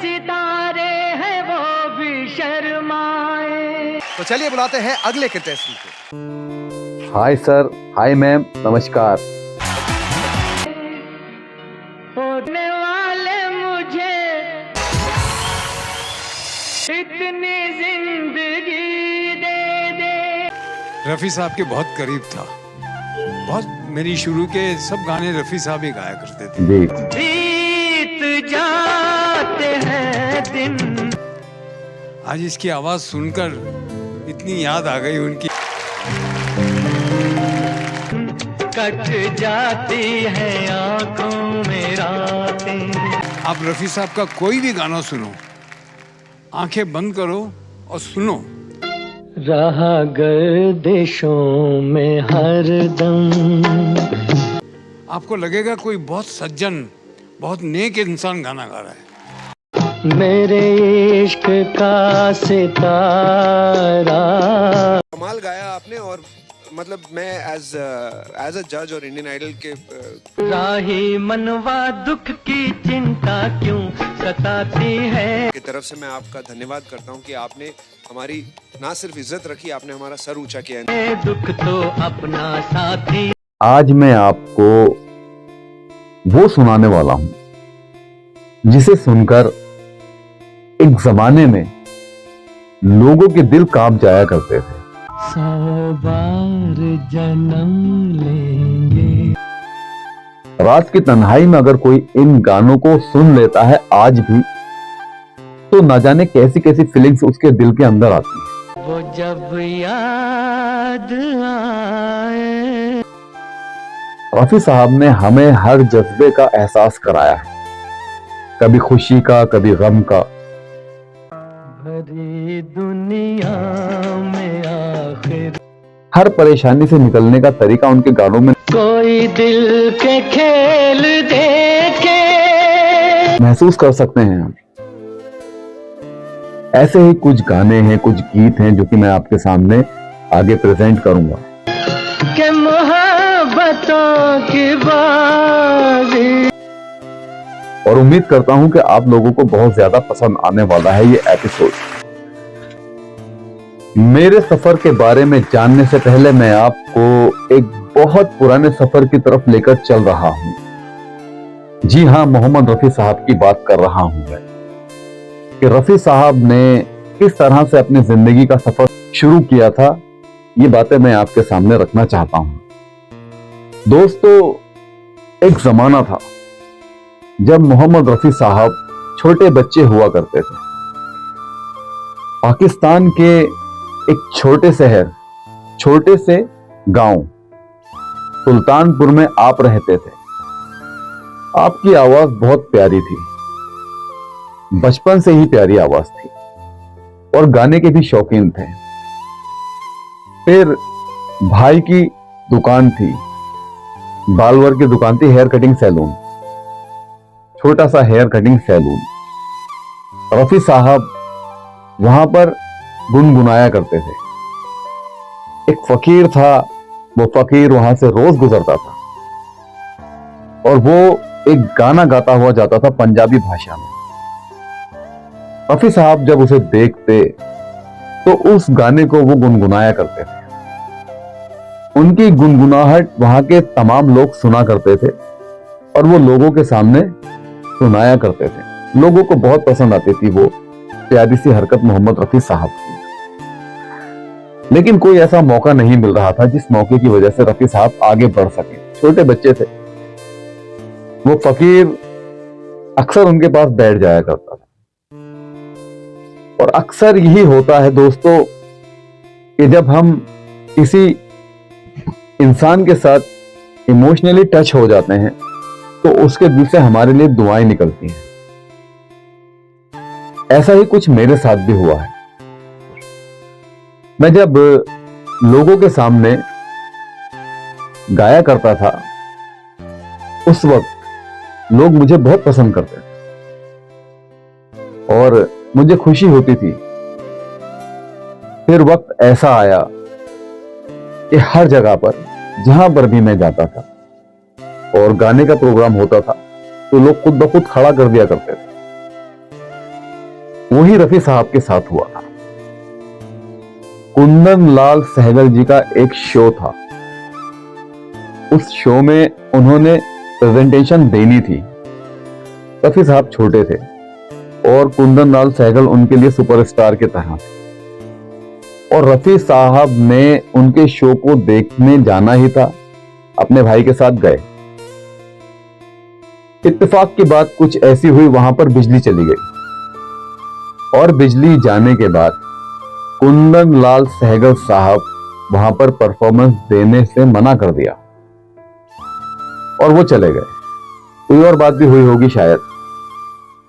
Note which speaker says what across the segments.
Speaker 1: सितारे हैं वो भी शर्माए।
Speaker 2: तो चलिए बुलाते हैं अगले कंटेस्टेंट को।
Speaker 3: हाय सर, हाय मैम, नमस्कार।
Speaker 1: होने वाले मुझे इतनी जिंदगी दे दे।
Speaker 4: रफ़ी साहब के बहुत करीब था, बहुत मेरी शुरू के सब गाने रफ़ी साहब ही गाया करते थे।
Speaker 3: जी।
Speaker 1: बीत जाते हैं दिन,
Speaker 4: आज इसकी आवाज़ सुनकर इतनी याद आ गई उनकी।
Speaker 1: कट जाती है आंखों में रातें।
Speaker 4: आप रफ़ी साहब का कोई भी गाना सुनो, आंखें बंद करो और सुनो।
Speaker 1: रहा गर्दिशों में हरदम।
Speaker 4: आपको लगेगा कोई बहुत सज्जन, बहुत नेक इंसान गाना गा रहा है।
Speaker 1: मेरे इश्क का सितारा।
Speaker 2: कमाल गाया आपने। और मतलब मैं एज अ जज और इंडियन आइडल के
Speaker 1: राही मनवा दुख की चिंता क्यों सताती है।
Speaker 2: की तरफ से मैं आपका धन्यवाद करता हूं कि आपने हमारी ना सिर्फ इज्जत रखी, आपने हमारा सर ऊंचा किया।
Speaker 1: दुख तो अपना साथी।
Speaker 3: आज मैं आपको वो सुनाने वाला हूं जिसे सुनकर एक जमाने में लोगों के दिल कांप जाया करते थे।
Speaker 1: 100 बार जन्म लेंगे।
Speaker 3: रात की तन्हाई में अगर कोई इन गानों को सुन लेता है आज भी, तो ना जाने कैसी कैसी फीलिंग्स उसके दिल के अंदर आती है।
Speaker 1: वो जब याद आए।
Speaker 3: रफी साहब ने हमें हर जज्बे का एहसास कराया है, कभी खुशी का, कभी गम का।
Speaker 1: भरी दुनिया में आखिर
Speaker 3: हर परेशानी से निकलने का तरीका उनके गानों में
Speaker 1: कोई दिल के खेल देखे
Speaker 3: महसूस कर सकते हैं हम। ऐसे ही कुछ गाने हैं, कुछ गीत हैं जो कि मैं आपके सामने आगे प्रेजेंट करूंगा।
Speaker 1: के मोहब्बतों की बाजी।
Speaker 3: और उम्मीद करता हूं कि आप लोगों को बहुत ज्यादा पसंद आने वाला है ये एपिसोड। मेरे सफर के बारे में जानने से पहले मैं आपको एक बहुत पुराने सफर की तरफ लेकर चल रहा हूं। जी हां, मोहम्मद रफी साहब की बात कर रहा हूं मैं, कि रफी साहब ने किस तरह से अपनी जिंदगी का सफर शुरू किया था। ये बातें मैं आपके सामने रखना चाहता हूं। दोस्तों, एक जमाना था जब मोहम्मद रफी साहब छोटे बच्चे हुआ करते थे। पाकिस्तान के एक छोटे शहर, छोटे से गांव सुल्तानपुर में आप रहते थे। आपकी आवाज बहुत प्यारी थी, बचपन से ही प्यारी आवाज थी, और गाने के भी शौकीन थे। फिर भाई की दुकान थी, बालवर की दुकान थी, हेयर कटिंग सैलून, छोटा सा हेयर कटिंग सैलून। रफी साहब वहां पर गुनगुनाया करते थे। एक फकीर था, वो फकीर वहां से रोज गुजरता था और वो एक गाना गाता हुआ जाता था पंजाबी भाषा में। रफी साहब जब उसे देखते तो उस गाने को वो गुनगुनाया करते थे। उनकी गुनगुनाहट वहां के तमाम लोग सुना करते थे और वो लोगों के सामने सुनाया करते थे। लोगों को बहुत पसंद आती थी वो प्यारी सी हरकत मोहम्मद रफी साहब की। लेकिन कोई ऐसा मौका नहीं मिल रहा था जिस मौके की वजह से रफी साहब आगे बढ़ सके। छोटे बच्चे थे, वो फकीर अक्सर उनके पास बैठ जाया करता था। और अक्सर यही होता है दोस्तों कि जब हम किसी इंसान के साथ इमोशनली टच हो जाते हैं तो उसके दिल से हमारे लिए दुआएं निकलती हैं। ऐसा ही कुछ मेरे साथ भी हुआ है। मैं जब लोगों के सामने गाया करता था उस वक्त लोग मुझे बहुत पसंद करते थे और मुझे खुशी होती थी। फिर वक्त ऐसा आया कि हर जगह पर जहां पर भी मैं जाता था और गाने का प्रोग्राम होता था तो लोग खुद ब खुद खड़ा कर दिया करते थे। वही रफी साहब के साथ हुआ था। कुंदन लाल सहगल जी का एक शो था, उस शो में उन्होंने प्रेजेंटेशन देनी थी। रफी साहब छोटे थे और कुंदन लाल सहगल उनके लिए सुपरस्टार के तरह थे, और रफी साहब ने उनके शो को देखने जाना ही था, अपने भाई के साथ गए। इत्तेफाक की बात कुछ ऐसी हुई, वहां पर बिजली चली गई और बिजली जाने के बाद कुंदन लाल सहगल साहब वहां पर परफॉर्मेंस देने से मना कर दिया और वो चले गए। कोई और बात भी हुई होगी शायद,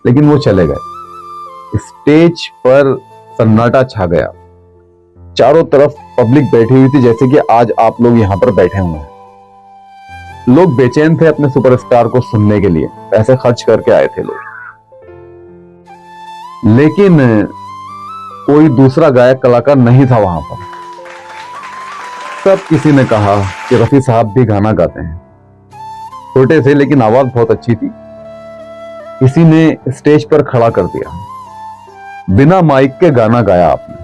Speaker 3: लेकिन वो चले गए। स्टेज पर सन्नाटा छा गया, चारों तरफ पब्लिक बैठी हुई थी, जैसे कि आज आप लोग यहां पर बैठे हुए हैं। लोग बेचैन थे अपने सुपरस्टार को सुनने के लिए, पैसे खर्च करके आए थे लोग, लेकिन कोई दूसरा गायक कलाकार नहीं था वहां पर। तब किसी ने कहा कि रफी साहब भी गाना गाते हैं। छोटे थे लेकिन आवाज बहुत अच्छी थी। किसी ने स्टेज पर खड़ा कर दिया, बिना माइक के गाना गाया आपने,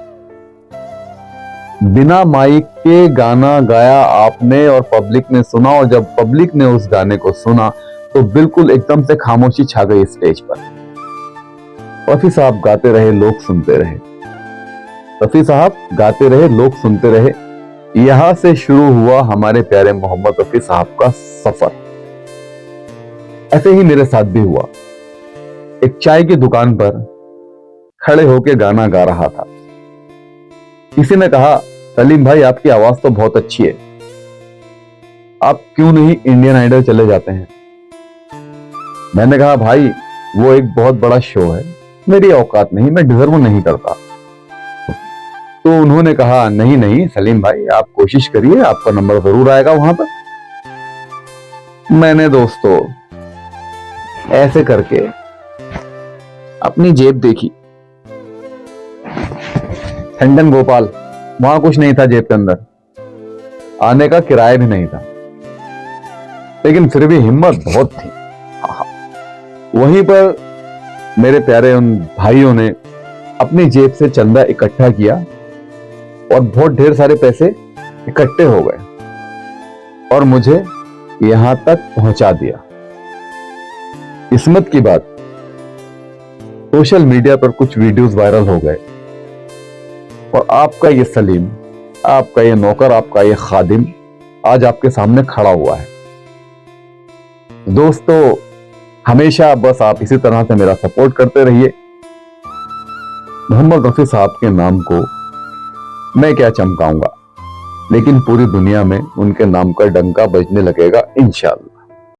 Speaker 3: बिना माइक के गाना गाया आपने, और पब्लिक ने सुना। और जब पब्लिक ने उस गाने को सुना तो बिल्कुल एकदम से खामोशी छा गई स्टेज पर। रफी साहब गाते रहे, लोग सुनते रहे। रफी साहब गाते रहे, लोग सुनते रहे। यहां से शुरू हुआ हमारे प्यारे मोहम्मद रफी साहब का सफर। ऐसे ही मेरे साथ भी हुआ। एक चाय की दुकान पर खड़े होकर गाना गा रहा था। किसी ने कहा, सलीम भाई आपकी आवाज तो बहुत अच्छी है, आप क्यों नहीं इंडियन आइडल चले जाते हैं? मैंने कहा, भाई वो एक बहुत बड़ा शो है, मेरी औकात नहीं, मैं डिजर्व नहीं करता। तो उन्होंने कहा, नहीं नहीं सलीम भाई आप कोशिश करिए, आपका नंबर जरूर आएगा वहां पर। मैंने दोस्तों ऐसे करके अपनी जेब देखी, खंडन गोपाल, वहां कुछ नहीं था जेब के अंदर, आने का किराया भी नहीं था, लेकिन फिर भी हिम्मत बहुत थी। वहीं पर मेरे प्यारे उन भाइयों ने अपनी जेब से चंदा इकट्ठा किया और बहुत ढेर सारे पैसे इकट्ठे हो गए और मुझे यहां तक पहुंचा दिया। किस्मत की बात, सोशल मीडिया पर कुछ वीडियोस वायरल हो गए और आपका ये सलीम, आपका ये नौकर, आपका ये खादिम आज आपके सामने खड़ा हुआ है। दोस्तों हमेशा बस आप इसी तरह से मेरा सपोर्ट करते रहिए। मोहम्मद रफी साहब के नाम को मैं क्या चमकाऊंगा, लेकिन पूरी दुनिया में उनके नाम का डंका बजने लगेगा इंशाअल्लाह।